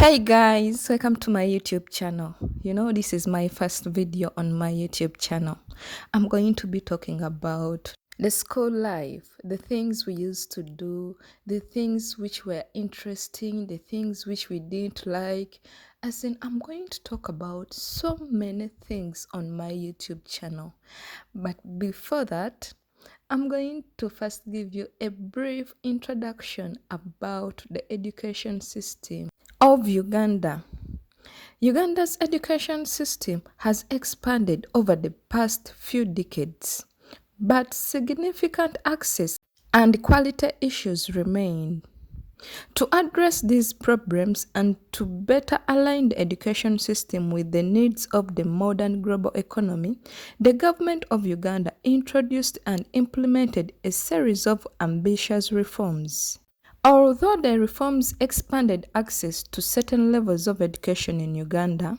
Hey guys, welcome to my YouTube channel. This is my first video on my YouTube channel. I'm going to be talking about the school life, the things we used to do, the things which were interesting, the things which we didn't like. As in, I'm going to talk about so many things on my YouTube channel. But before that, I'm going to first give you a brief introduction about the education system of Uganda. Uganda's education system has expanded over the past few decades, but significant access and quality issues remain. To address these problems and to better align the education system with the needs of the modern global economy, the government of Uganda introduced and implemented a series of ambitious reforms. Although the reforms expanded access to certain levels of education in Uganda,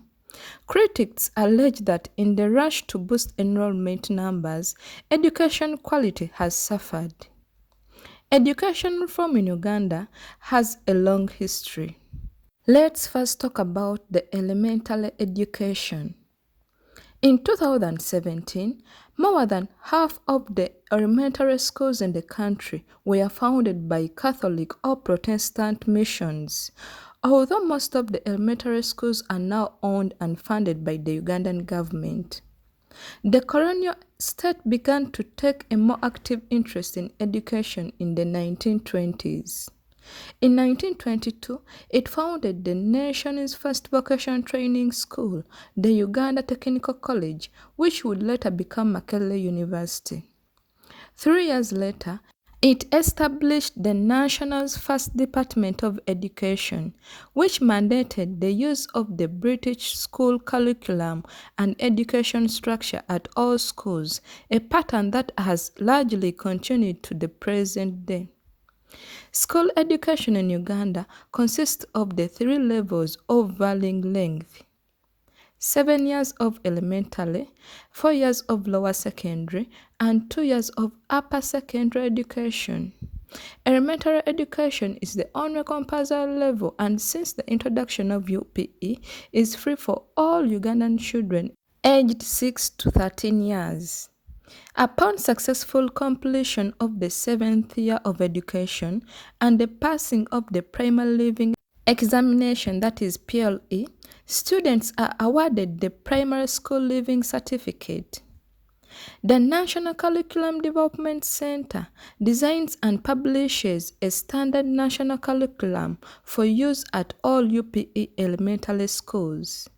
critics allege that in the rush to boost enrollment numbers, education quality has suffered. Education reform in Uganda has a long history. Let's first talk about the elementary education. In 2017, more than half of the elementary schools in the country were founded by Catholic or Protestant missions, although most of the elementary schools are now owned and funded by the Ugandan government. The colonial state began to take a more active interest in education in the 1920s. In 1922, it founded the nation's first vocational training school, the Uganda Technical College, which would later become Makerere University. 3 years later, it established the nation's first Department of Education, which mandated the use of the British school curriculum and education structure at all schools, a pattern that has largely continued to the present day. School education in Uganda consists of the 3 levels of varying length: 7 years of elementary, 4 years of lower secondary, and 2 years of upper secondary education. Elementary education is the only compulsory level, and since the introduction of UPE, is free for all Ugandan children aged 6 to 13 years. Upon successful completion of the 7th year of education and the passing of the primary leaving examination, that is PLE, students are awarded the Primary School Leaving Certificate. The National Curriculum Development Center designs and publishes a standard national curriculum for use at all UPE elementary schools.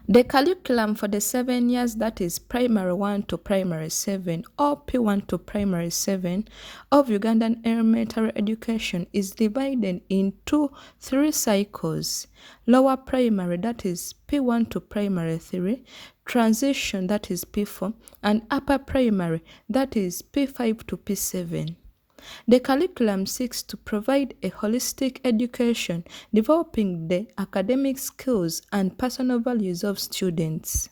The curriculum for the 7 years, that is primary 1 to primary 7 or P1 to primary 7 of Ugandan elementary education, is divided into 3 cycles: lower primary, that is P1 to primary 3, transition, that is P4, and upper primary, that is P5 to P7. The curriculum seeks to provide a holistic education, developing the academic skills and personal values of students.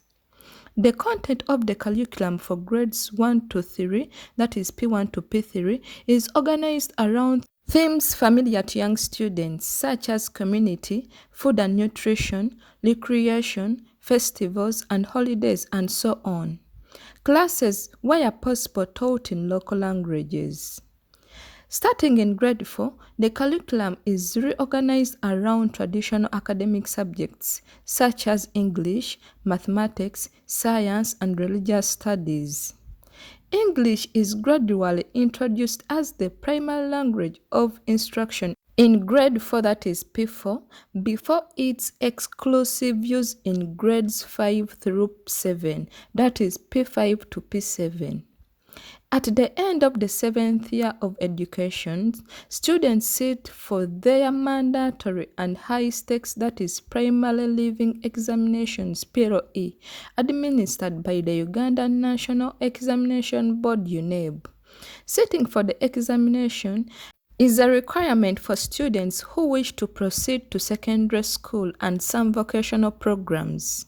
The content of the curriculum for grades 1 to 3, that is P1 to P3, is organized around themes familiar to young students, such as community, food and nutrition, recreation, festivals and holidays, and so on. Classes, where possible, taught in local languages. Starting in grade 4, the curriculum is reorganized around traditional academic subjects such as English, mathematics, science, and religious studies. English is gradually introduced as the primary language of instruction in grade 4, that is P4, before its exclusive use in grades 5 through 7, that is P5 to P7. At the end of the 7th year of education, students sit for their mandatory and high-stakes, that is primary leaving examinations (PLE), administered by the Ugandan National Examination Board (UNEB). Sitting for the examination is a requirement for students who wish to proceed to secondary school and some vocational programs.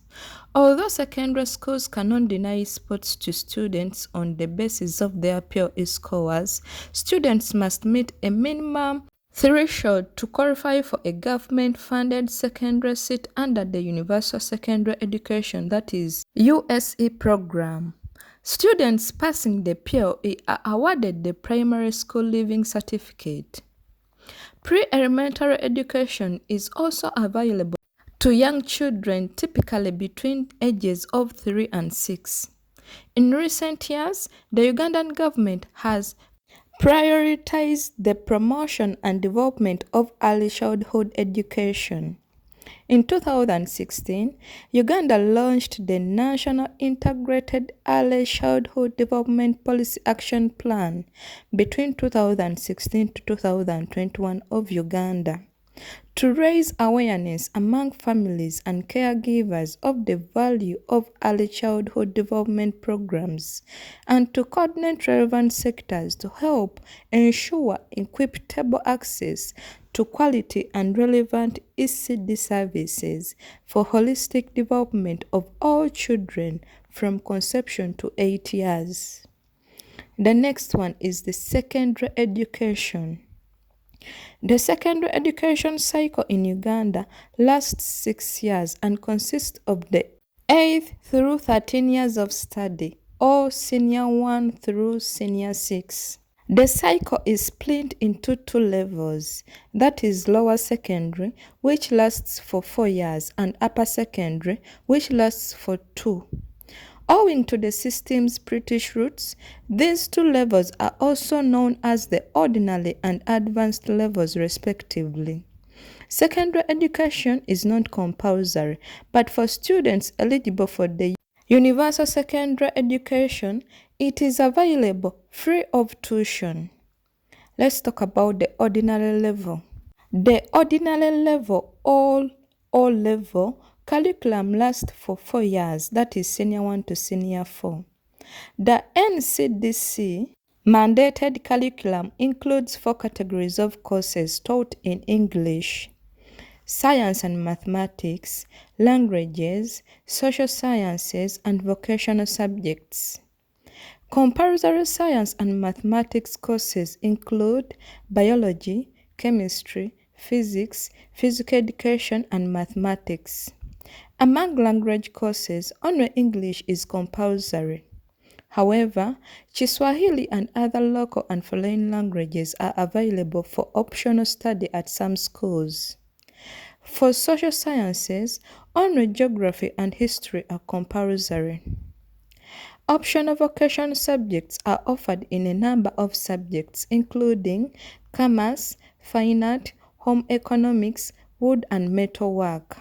Although secondary schools cannot deny sports to students on the basis of their PLE scores, students must meet a minimum threshold to qualify for a government-funded secondary seat under the Universal Secondary Education, that is USE program. Students passing the POE are awarded the Primary School Leaving Certificate. Pre-elementary education is also available to young children, typically between ages of 3 and 6. In recent years, the Ugandan government has prioritized the promotion and development of early childhood education. In 2016, Uganda launched the National Integrated Early Childhood Development Policy Action Plan between 2016 to 2021 of Uganda to raise awareness among families and caregivers of the value of early childhood development programs and to coordinate relevant sectors to help ensure equitable access to quality and relevant ECD services for holistic development of all children from conception to 8 years. The next one is the secondary education. The secondary education cycle in Uganda lasts 6 years and consists of the 8th through 13 years of study, or Senior 1 through Senior 6. The cycle is split into 2 levels, that is lower secondary, which lasts for 4 years, and upper secondary, which lasts for 2. Owing to the system's British roots, these 2 levels are also known as the ordinary and advanced levels respectively. Secondary education is not compulsory, but for students eligible for the Universal Secondary Education, it is available free of tuition. Let's talk about the ordinary level. The ordinary level, all level, curriculum lasts for 4 years, that is Senior 1 to Senior 4. The NCDC mandated curriculum includes 4 categories of courses taught in English, science and mathematics, languages, social sciences, and vocational subjects. Compulsory science and mathematics courses include biology, chemistry, physics, physical education, and mathematics. Among language courses, only English is compulsory. However, Kiswahili and other local and foreign languages are available for optional study at some schools. For social sciences, only geography and history are compulsory. Optional vocational subjects are offered in a number of subjects, including commerce, fine art, home economics, wood and metal work.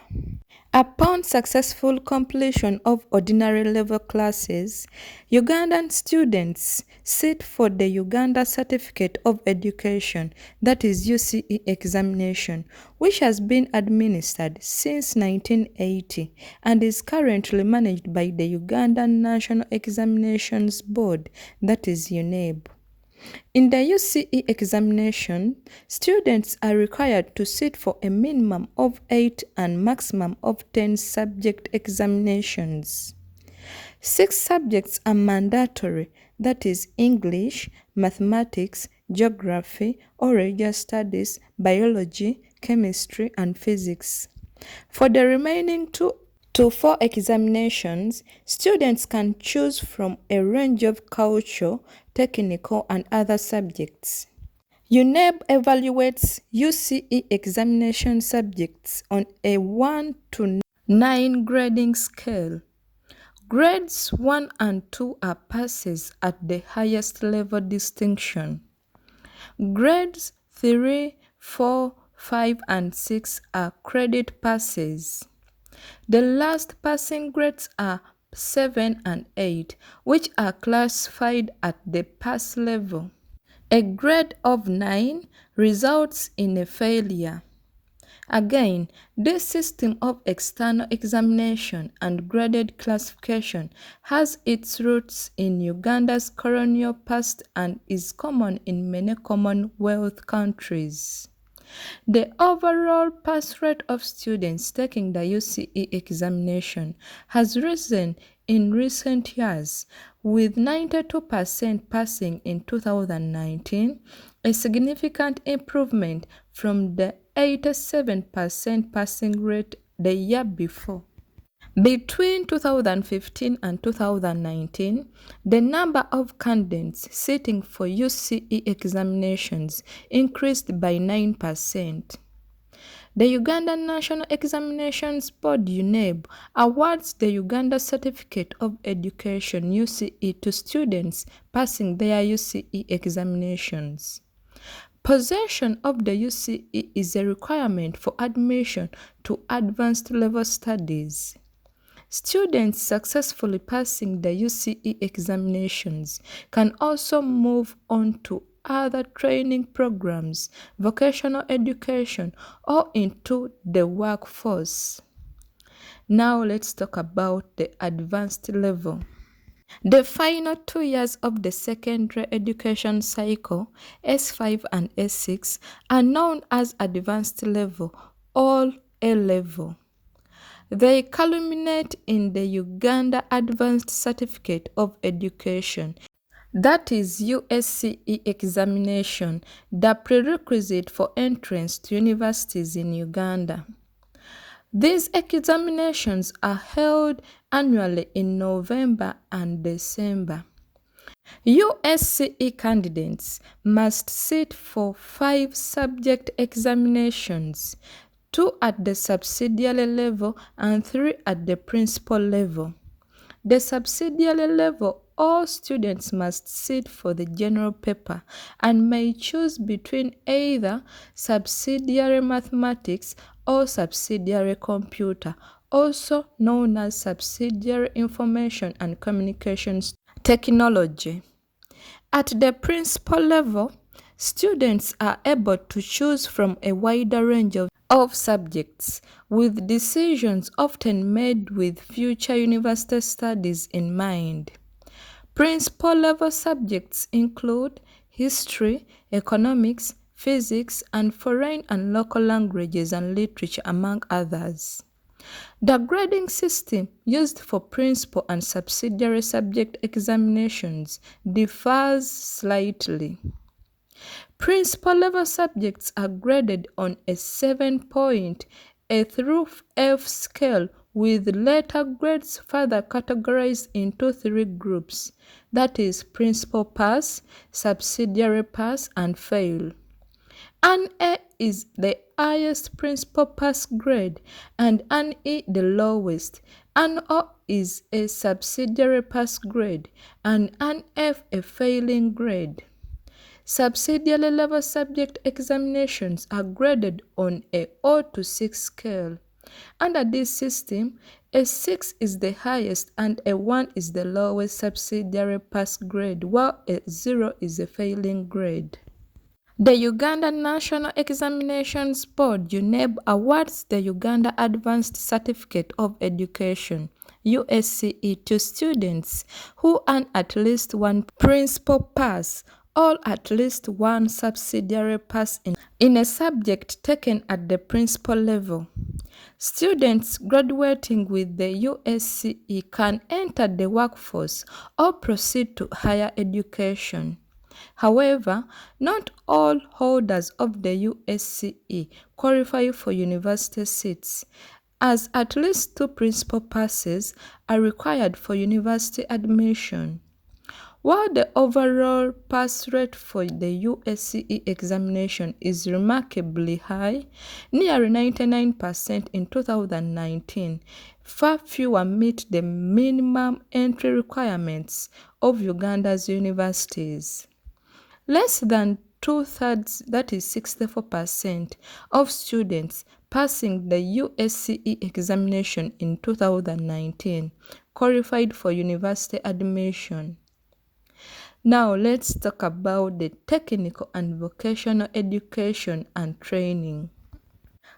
Upon successful completion of ordinary level classes, Ugandan students sit for the Uganda Certificate of Education, that is UCE examination, which has been administered since 1980 and is currently managed by the Ugandan National Examinations Board, that is UNEB. In the UCE examination, students are required to sit for a minimum of 8 and maximum of 10 subject examinations. 6 subjects are mandatory, that is English, mathematics, geography, or religious studies, biology, chemistry, and physics. For the remaining 2 to 4 examinations, students can choose from a range of cultural, technical, and other subjects. UNEB evaluates UCE examination subjects on a 1 to 9 grading scale. Grades 1 and 2 are passes at the highest level distinction. Grades 3, 4, 5, and 6 are credit passes. The last passing grades are 7 and 8, which are classified at the pass level. A grade of 9 results in a failure. Again, this system of external examination and graded classification has its roots in Uganda's colonial past and is common in many Commonwealth countries. The overall pass rate of students taking the UCE examination has risen in recent years, with 92% passing in 2019, a significant improvement from the 87% passing rate the year before. Between 2015 and 2019, the number of candidates sitting for UCE examinations increased by 9%. The Uganda National Examinations Board (UNEB) awards the Uganda Certificate of Education (UCE) to students passing their UCE examinations. Possession of the UCE is a requirement for admission to advanced level studies. Students successfully passing the UCE examinations can also move on to other training programs, vocational education, or into the workforce. Now let's talk about the advanced level. The final 2 years of the secondary education cycle, S5 and S6, are known as advanced level or A-level. They culminate in the Uganda Advanced Certificate of Education, that is USCE examination, the prerequisite for entrance to universities in Uganda. These examinations are held annually in November and December. USCE candidates must sit for 5 subject examinations, 2 at the subsidiary level and 3 at the principal level. The subsidiary level, all students must sit for the general paper and may choose between either subsidiary mathematics or subsidiary computer, also known as subsidiary information and communications technology. At the principal level, students are able to choose from a wider range of subjects, with decisions often made with future university studies in mind. Principal level subjects include history, economics, physics, and foreign and local languages and literature, among others. The grading system used for principal and subsidiary subject examinations differs slightly. Principal level subjects are graded on a 7-point A through F scale, with later grades further categorized into 3 groups, that is, principal pass, subsidiary pass, and fail. An A is the highest principal pass grade and an E the lowest. An O is a subsidiary pass grade and an F a failing grade. Subsidiary level subject examinations are graded on a 0 to 6 scale. Under this system, a 6 is the highest and a 1 is the lowest subsidiary pass grade, while a 0 is a failing grade. The Uganda National Examinations Board (UNEB) awards the Uganda Advanced Certificate of Education (USCE) to students who earn at least 1 principal pass or at least 1 subsidiary pass in a subject taken at the principal level. Students graduating with the USCE can enter the workforce or proceed to higher education. However, not all holders of the USCE qualify for university seats, as at least 2 principal passes are required for university admission. While the overall pass rate for the USCE examination is remarkably high, nearly 99% in 2019, far fewer meet the minimum entry requirements of Uganda's universities. Less than 2/3, that is 64%, of students passing the USCE examination in 2019 qualified for university admission. Now let's talk about the technical and vocational education and training.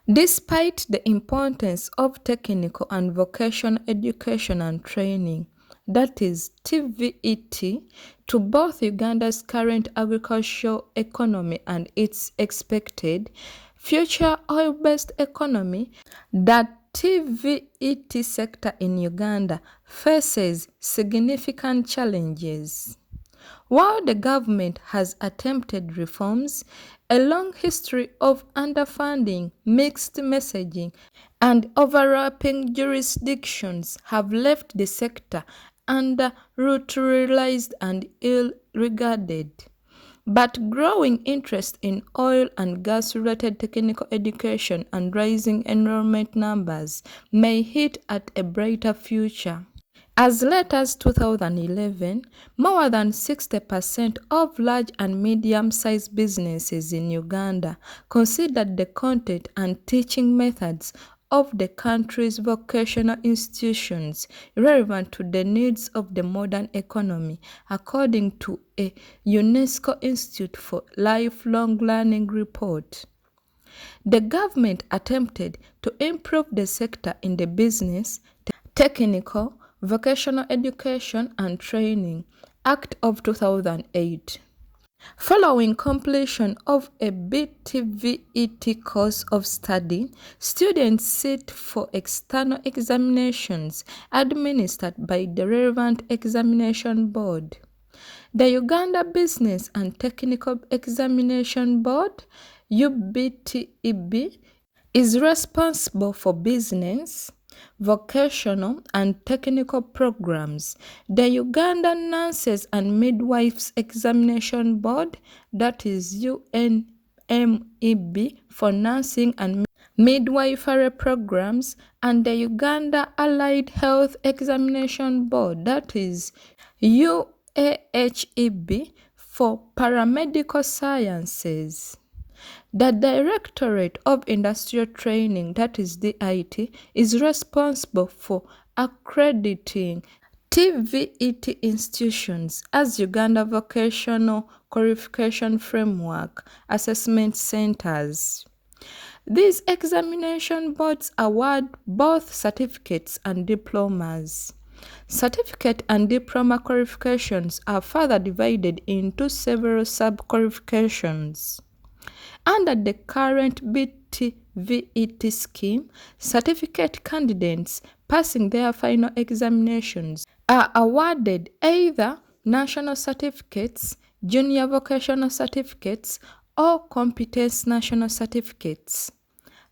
Despite the importance of technical and vocational education and training, that is TVET, to both Uganda's current agricultural economy and its expected future oil-based economy, that TVET sector in Uganda faces significant challenges. While the government has attempted reforms, a long history of underfunding, mixed messaging, and overlapping jurisdictions have left the sector under-utilized and ill-regarded. But growing interest in oil and gas-related technical education and rising enrollment numbers may hint at a brighter future. As late as 2011, more than 60% of large and medium-sized businesses in Uganda considered the content and teaching methods of the country's vocational institutions relevant to the needs of the modern economy, according to a UNESCO Institute for Lifelong Learning report. The government attempted to improve the sector in the business, technical, Vocational Education and Training Act of 2008. Following completion of a TVET course of study, students sit for external examinations administered by the relevant examination board. The Uganda Business and Technical Examination Board, UBTEB, is responsible for business, vocational and technical programs. The Uganda Nurses and Midwives Examination Board, that is UNMEB, for nursing and midwifery programs, and the Uganda Allied Health Examination Board, that is UAHEB, for paramedical sciences. The Directorate of Industrial Training, that is DIT, is responsible for accrediting TVET institutions as Uganda Vocational Qualification Framework assessment centers. These examination boards award both certificates and diplomas. Certificate and diploma qualifications are further divided into several sub-qualifications. Under the current TVET scheme, certificate candidates passing their final examinations are awarded either national certificates, junior vocational certificates, or competence national certificates.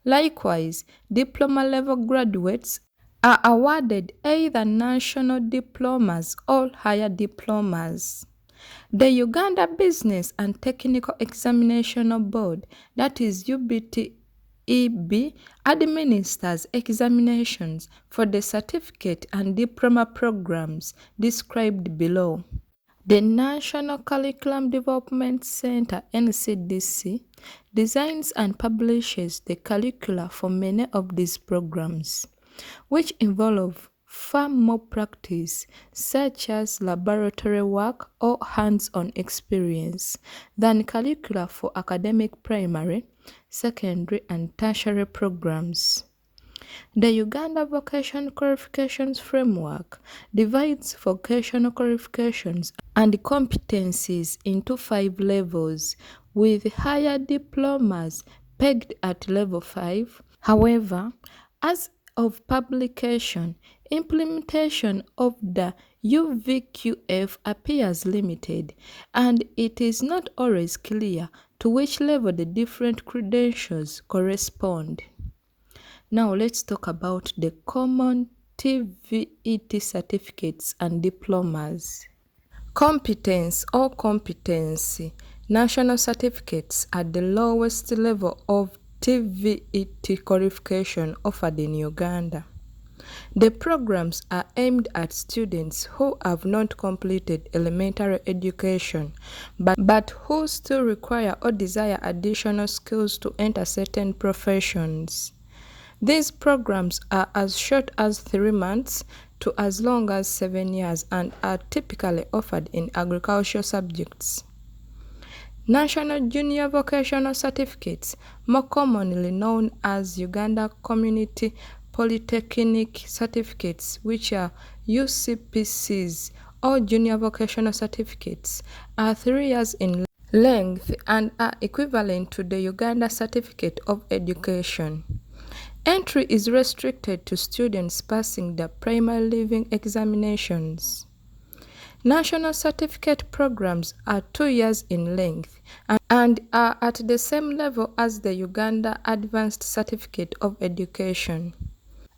Likewise, diploma-level graduates are awarded either national diplomas or higher diplomas. The Uganda Business and Technical Examination Board, that is UBTEB, administers examinations for the certificate and diploma programs described below. The National Curriculum Development Center (NCDC) designs and publishes the curricula for many of these programs, which involve far more practice, such as laboratory work or hands-on experience, than curricula for academic primary, secondary, and tertiary programs. The Uganda Vocational Qualifications Framework divides vocational qualifications and competencies into 5 levels, with higher diplomas pegged at level 5. However, as of publication, implementation of the UVQF appears limited, and it is not always clear to which level the different credentials correspond. Now let's talk about the common TVET certificates and diplomas. Competence or competency national certificates are the lowest level of TVET qualification offered in Uganda. The programs are aimed at students who have not completed elementary education but who still require or desire additional skills to enter certain professions. These programs are as short as 3 months to as long as 7 years and are typically offered in agricultural subjects. National Junior Vocational Certificates, more commonly known as Uganda Community Polytechnic Certificates, which are UCPCs, or Junior Vocational Certificates, are 3 years in length and are equivalent to the Uganda Certificate of Education. Entry is restricted to students passing the primary leaving examinations. National certificate programs are 2 years in length and are at the same level as the Uganda Advanced Certificate of Education.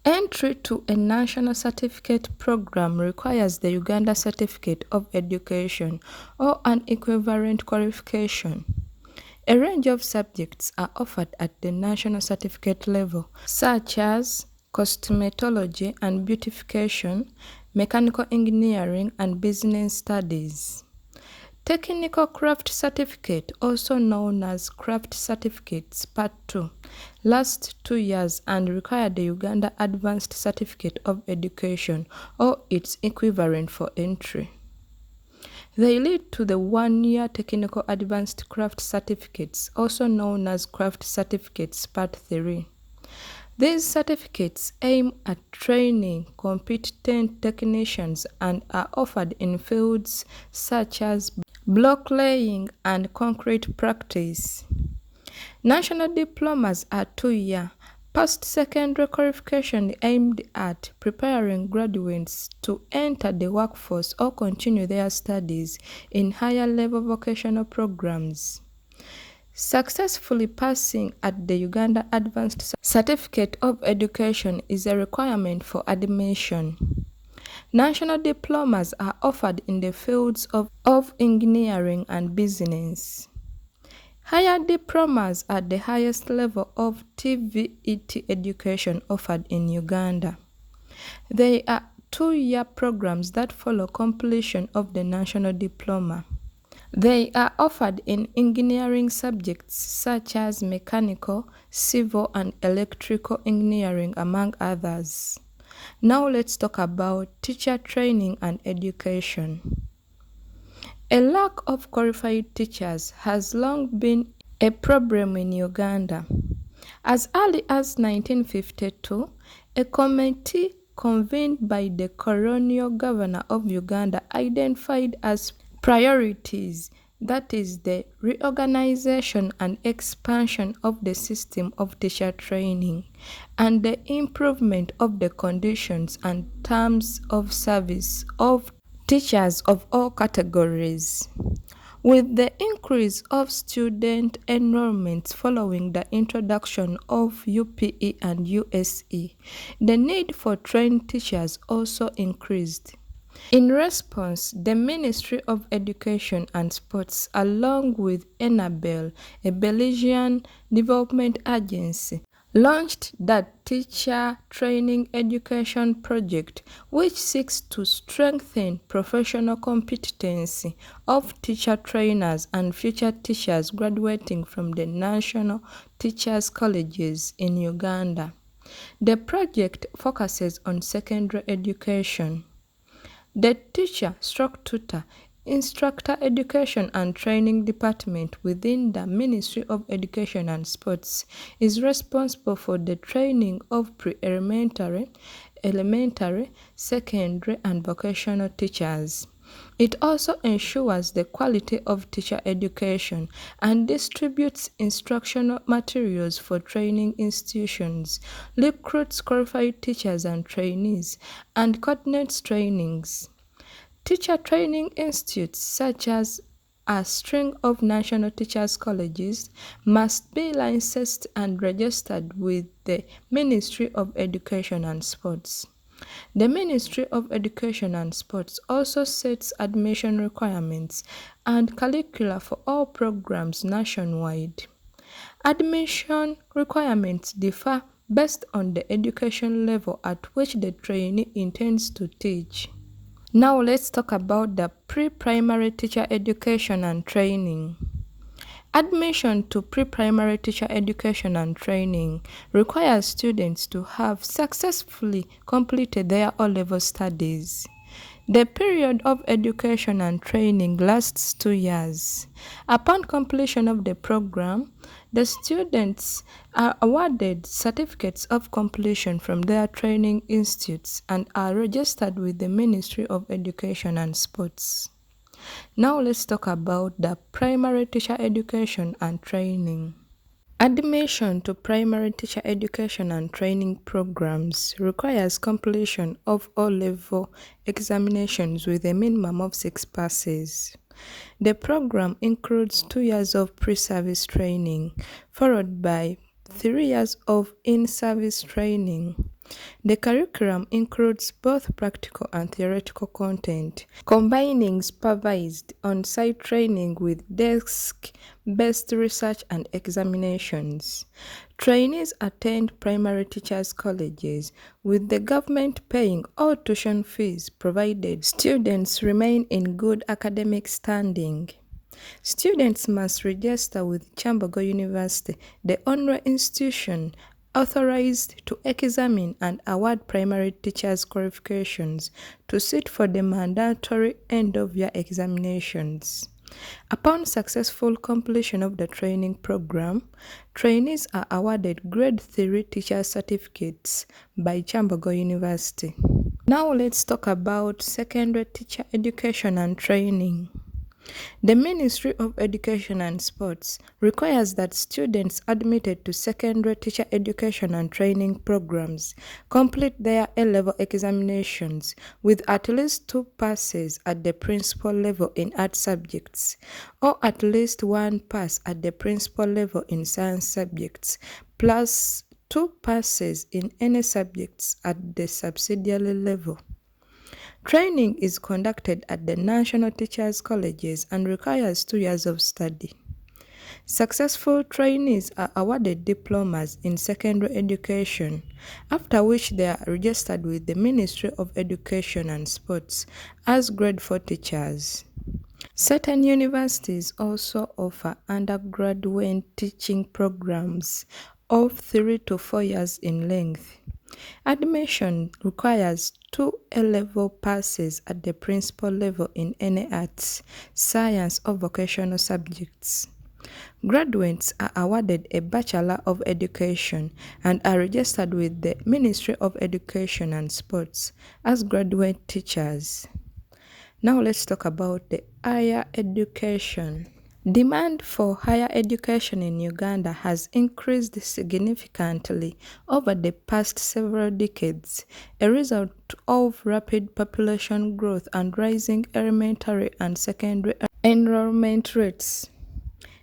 Entry to a national certificate program requires the Uganda Certificate of Education or an equivalent qualification. A range of subjects are offered at the national certificate level, such as cosmetology and beautification, mechanical engineering, and business studies. Technical Craft Certificate, also known as Craft Certificates Part 2, last 2 years and require the Uganda Advanced Certificate of Education or its equivalent for entry. They lead to the 1-year Technical Advanced Craft Certificates, also known as Craft Certificates Part 3. These certificates aim at training competent technicians and are offered in fields such as block laying and concrete practice. National diplomas are 2-year post-secondary qualification aimed at preparing graduates to enter the workforce or continue their studies in higher-level vocational programs. Successfully passing at the Uganda Advanced Certificate of Education is a requirement for admission. National diplomas are offered in the fields of engineering and business. Higher diplomas are the highest level of TVET education offered in Uganda. They are 2-year programs that follow completion of the national diploma. They are offered in engineering subjects such as mechanical, civil, and electrical engineering, among others. Now let's talk about teacher training and education. A lack of qualified teachers has long been a problem in Uganda. As early as 1952, a committee convened by the colonial governor of Uganda identified as priorities, that is, the reorganization and expansion of the system of teacher training and the improvement of the conditions and terms of service of teachers of all categories. With the increase of student enrollment following the introduction of UPE and USE, the need for trained teachers also increased. In response, the Ministry of Education and Sports, along with ENABEL, a Belgian development agency, launched the Teacher Training Education Project, which seeks to strengthen professional competency of teacher trainers and future teachers graduating from the national teachers' colleges in Uganda. The project focuses on secondary education. The Teacher/Tutor Instructor Education and Training Department within the Ministry of Education and Sports is responsible for the training of pre-elementary, elementary, secondary, and vocational teachers. It also ensures the quality of teacher education and distributes instructional materials for training institutions, recruits qualified teachers and trainees, and coordinates trainings. Teacher training institutes, such as a string of national teachers' colleges, must be licensed and registered with the Ministry of Education and Sports. The Ministry of Education and Sports also sets admission requirements and curricula for all programs nationwide. Admission requirements differ based on the education level at which the trainee intends to teach. Now let's talk about the pre-primary teacher education and training. Admission to pre-primary teacher education and training requires students to have successfully completed their O-level studies. The period of education and training lasts 2 years. Upon completion of the program, the students are awarded certificates of completion from their training institutes and are registered with the Ministry of Education and Sports. Now let's talk about the primary teacher education and training. Admission to primary teacher education and training programs requires completion of O-level examinations with a minimum of 6 passes. The program includes 2 years of pre-service training, followed by 3 years of in-service training. The curriculum includes both practical and theoretical content, combining supervised on-site training with desk-based research and examinations. Trainees attend primary teachers' colleges, with the government paying all tuition fees provided students remain in good academic standing. Students must register with Kyambogo University, the only institution authorized to examine and award primary teachers' qualifications to sit for the mandatory end-of-year examinations. Upon successful completion of the training program, trainees are awarded Grade 3 teacher certificates by Kyambogo University. Now let's talk about secondary teacher education and training. The Ministry of Education and Sports requires that students admitted to secondary teacher education and training programs complete their A-level examinations with at least 2 passes at the principal level in art subjects, or at least 1 pass at the principal level in science subjects, plus 2 passes in any subjects at the subsidiary level. Training is conducted at the National Teachers' Colleges and requires 2 years of study. Successful trainees are awarded diplomas in secondary education, after which they are registered with the Ministry of Education and Sports as Grade 4 teachers. Certain universities also offer undergraduate teaching programs of 3 to 4 years in length. Admission requires 2 A-level passes at the principal level in any arts, science, or vocational subjects. Graduates are awarded a Bachelor of Education and are registered with the Ministry of Education and Sports as graduate teachers. Now let's talk about the higher education. Demand for higher education in Uganda has increased significantly over the past several decades, a result of rapid population growth and rising elementary and secondary enrollment rates.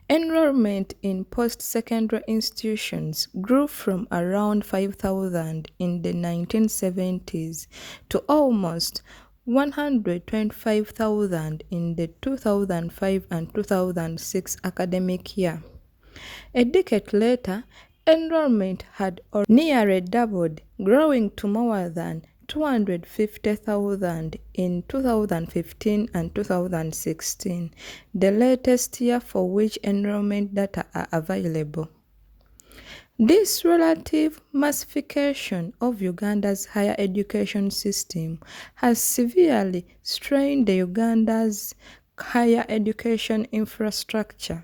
Enrollment in post-secondary institutions grew from around 5,000 in the 1970s to almost 125,000 in the 2005 and 2006 academic year. A decade later, enrollment had nearly doubled, growing to more than 250,000 in 2015 and 2016, the latest year for which enrollment data are available. This relative massification of Uganda's higher education system has severely strained Uganda's higher education infrastructure.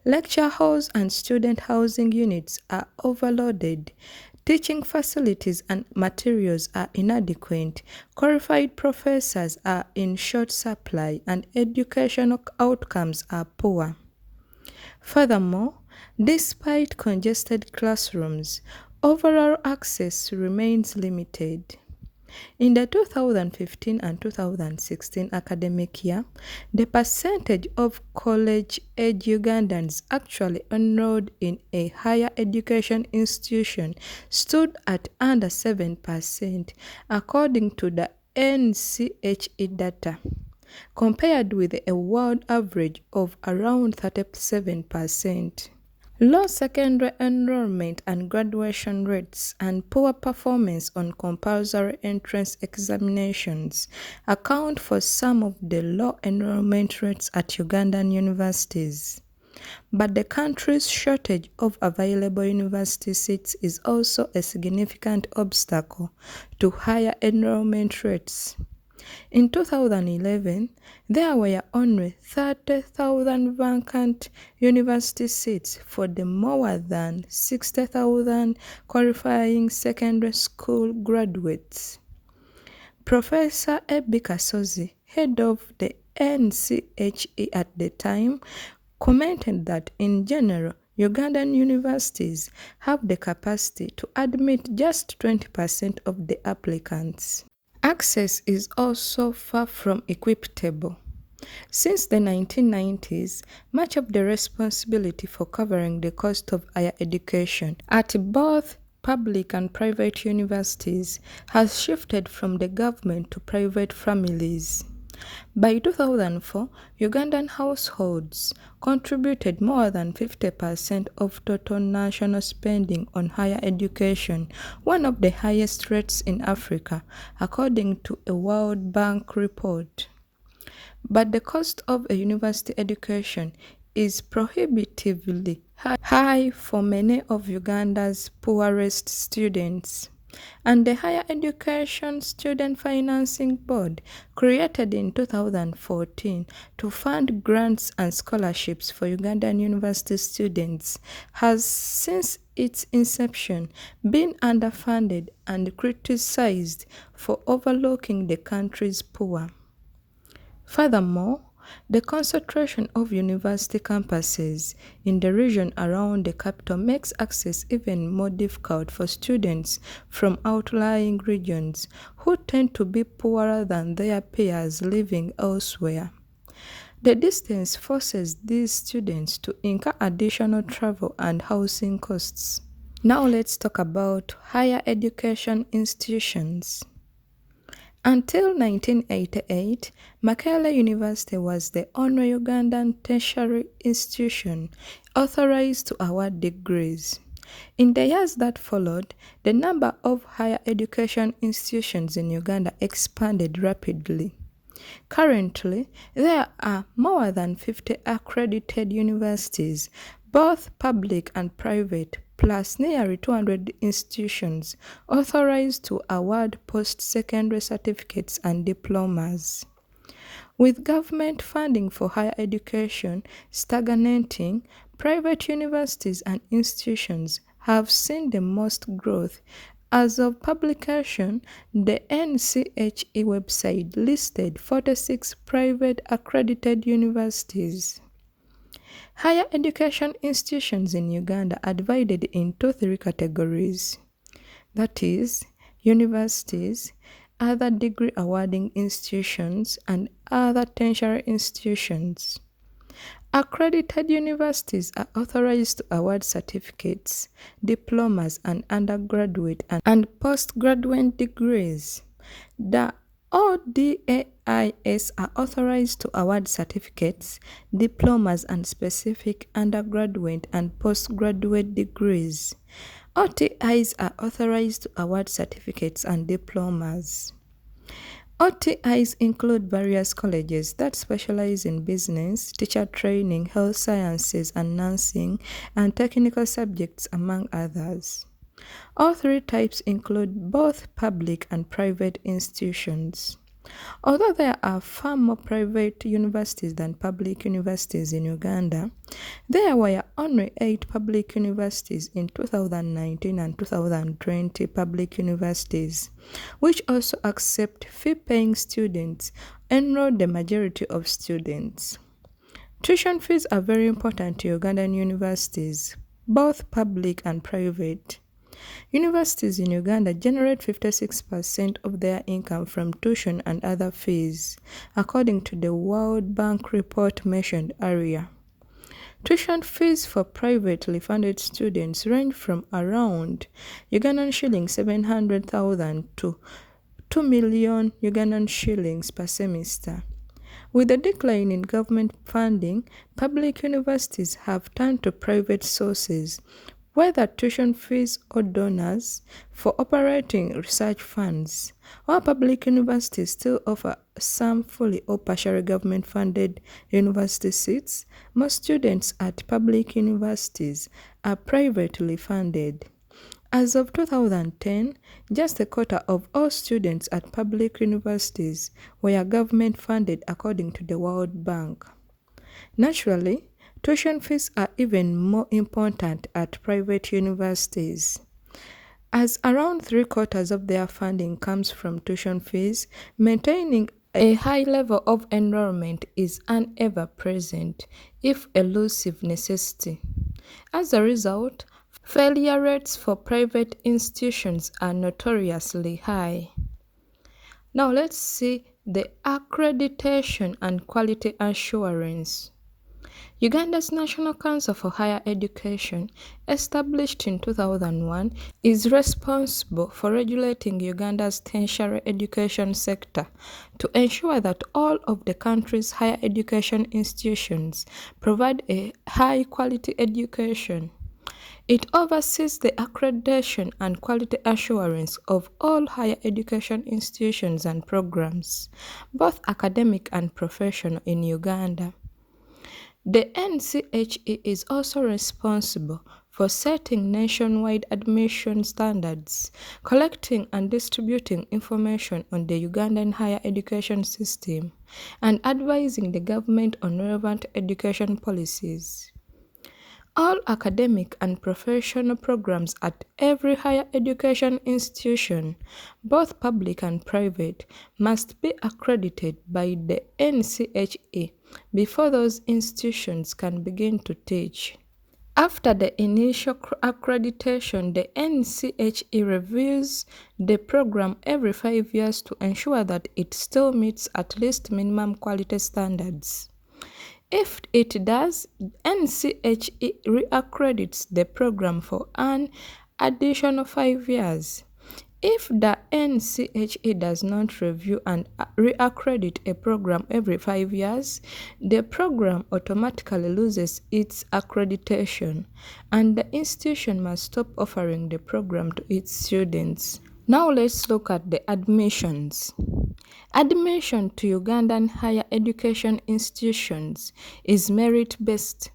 Lecture halls and student housing units are overloaded, teaching facilities and materials are inadequate, qualified professors are in short supply, and educational outcomes are poor. Furthermore, despite congested classrooms, overall access remains limited. In the 2015 and 2016 academic year, the percentage of college-age Ugandans actually enrolled in a higher education institution stood at under 7%, according to the NCHE data, compared with a world average of around 37%. Low secondary enrollment and graduation rates and poor performance on compulsory entrance examinations account for some of the low enrollment rates at Ugandan universities. But the country's shortage of available university seats is also a significant obstacle to higher enrollment rates. In 2011, there were only 30,000 vacant university seats for the more than 60,000 qualifying secondary school graduates. Professor Ebi Kasozi, head of the NCHE at the time, commented that in general, Ugandan universities have the capacity to admit just 20% of the applicants. Access is also far from equitable. Since the 1990s, much of the responsibility for covering the cost of higher education at both public and private universities has shifted from the government to private families. By 2004, Ugandan households contributed more than 50% of total national spending on higher education, one of the highest rates in Africa, according to a World Bank report. But the cost of a university education is prohibitively high for many of Uganda's poorest students. And the Higher Education Student Financing Board, created in 2014 to fund grants and scholarships for Ugandan university students, has since its inception been underfunded and criticized for overlooking the country's poor. Furthermore, the concentration of university campuses in the region around the capital makes access even more difficult for students from outlying regions who tend to be poorer than their peers living elsewhere. The distance forces these students to incur additional travel and housing costs. Now let's talk about higher education institutions. Until 1988, Makerere University was the only Ugandan tertiary institution authorized to award degrees. In the years that followed, the number of higher education institutions in Uganda expanded rapidly. Currently, there are more than 50 accredited universities, both public and private, plus nearly 200 institutions authorized to award post-secondary certificates and diplomas. With government funding for higher education stagnating, private universities and institutions have seen the most growth. As of publication, the NCHE website listed 46 private accredited universities. Higher education institutions in Uganda are divided into three categories. That is, universities, other degree awarding institutions, and other tertiary institutions. Accredited universities are authorized to award certificates, diplomas, and undergraduate and postgraduate degrees. The ODAIS are authorized to award certificates, diplomas, and specific undergraduate and postgraduate degrees. OTIs are authorized to award certificates and diplomas. OTIs include various colleges that specialize in business, teacher training, health sciences and nursing, and technical subjects, among others. All three types include both public and private institutions. Although there are far more private universities than public universities in Uganda, there were only 8 public universities in 2019 and 2020 public universities, which also accept fee-paying students, enroll the majority of students. Tuition fees are very important to Ugandan universities, both public and private. Universities in Uganda generate 56% of their income from tuition and other fees, according to the World Bank report mentioned earlier. Tuition fees for privately funded students range from around Ugandan shillings 700,000 to 2 million Ugandan shillings per semester. With the decline in government funding, public universities have turned to private sources, whether tuition fees or donors, for operating research funds. While public universities still offer some fully or partially government-funded university seats, most students at public universities are privately funded. As of 2010, just a quarter of all students at public universities were government-funded, according to the World Bank. Naturally, tuition fees are even more important at private universities, as around 3/4 of their funding comes from tuition fees. Maintaining a high level of enrollment is an ever-present, if elusive, necessity. As a result, failure rates for private institutions are notoriously high. Now let's see the accreditation and quality assurance. Uganda's National Council for Higher Education, established in 2001, is responsible for regulating Uganda's tertiary education sector to ensure that all of the country's higher education institutions provide a high-quality education. It oversees the accreditation and quality assurance of all higher education institutions and programs, both academic and professional, in Uganda. The NCHE is also responsible for setting nationwide admission standards, collecting and distributing information on the Ugandan higher education system, and advising the government on relevant education policies. All academic and professional programs at every higher education institution, both public and private, must be accredited by the NCHE before those institutions can begin to teach. After the initial accreditation, the NCHE reviews the program every 5 years to ensure that it still meets at least minimum quality standards. If it does, NCHE reaccredits the program for an additional 5 years. If the NCHE does not review and reaccredit a program every 5 years, the program automatically loses its accreditation, and the institution must stop offering the program to its students. Now let's look at the admissions. Admission to Ugandan higher education institutions is merit-based,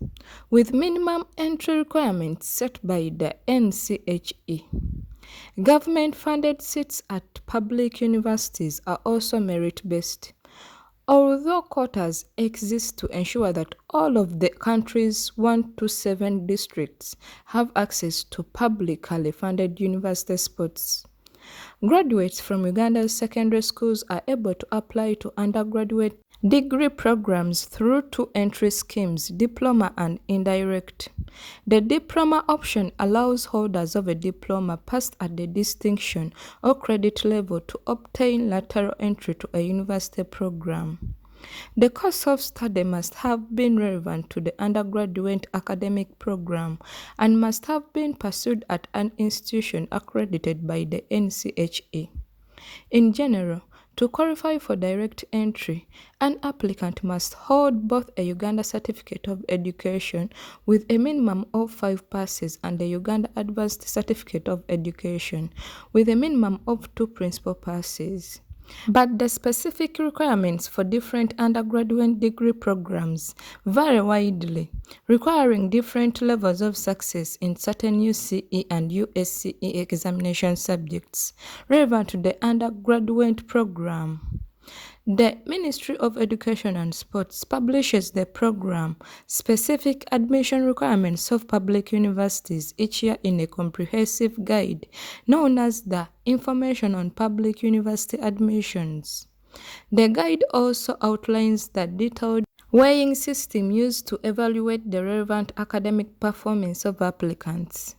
with minimum entry requirements set by the NCHE. Government-funded seats at public universities are also merit-based, although quotas exist to ensure that all of the country's 1 to 7 districts have access to publicly funded university spots. Graduates from Uganda's secondary schools are able to apply to undergraduate degree programs through two entry schemes, Diploma and Indirect. The Diploma option allows holders of a diploma passed at the distinction or credit level to obtain lateral entry to a university program. The course of study must have been relevant to the undergraduate academic program and must have been pursued at an institution accredited by the NCHE. In general, to qualify for direct entry, an applicant must hold both a Uganda Certificate of Education with a minimum of 5 passes and a Uganda Advanced Certificate of Education with a minimum of 2 principal passes. But the specific requirements for different undergraduate degree programs vary widely, requiring different levels of success in certain UCE and USCE examination subjects relevant to the undergraduate program. The Ministry of Education and Sports publishes the program-specific admission requirements of public universities each year in a comprehensive guide known as the Information on Public University Admissions. The guide also outlines the detailed weighing system used to evaluate the relevant academic performance of applicants.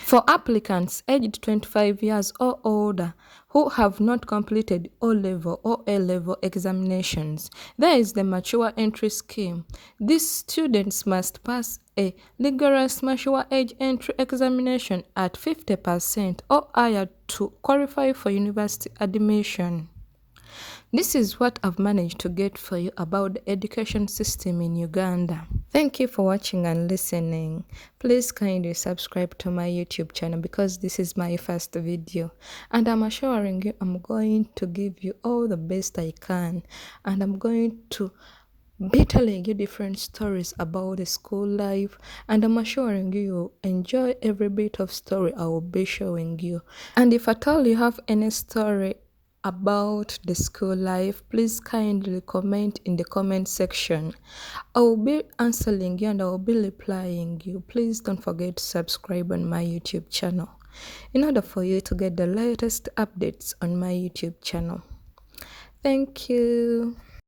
For applicants aged 25 years or older who have not completed O-level or A-level examinations, there is the mature entry scheme. These students must pass a rigorous mature age entry examination at 50% or higher to qualify for university admission. This is what I've managed to get for you about the education system in Uganda. Thank you for watching and listening. Please kindly subscribe to my YouTube channel because this is my first video. And I'm assuring you I'm going to give you all the best I can. And I'm going to be telling you different stories about the school life. And I'm assuring you you'll enjoy every bit of story I will be showing you. And if at all you have any story about the school life, please kindly comment in the comment section. I will be answering you and I will be replying you. Please don't forget to subscribe on my YouTube channel in order for you to get the latest updates on my YouTube channel. Thank you.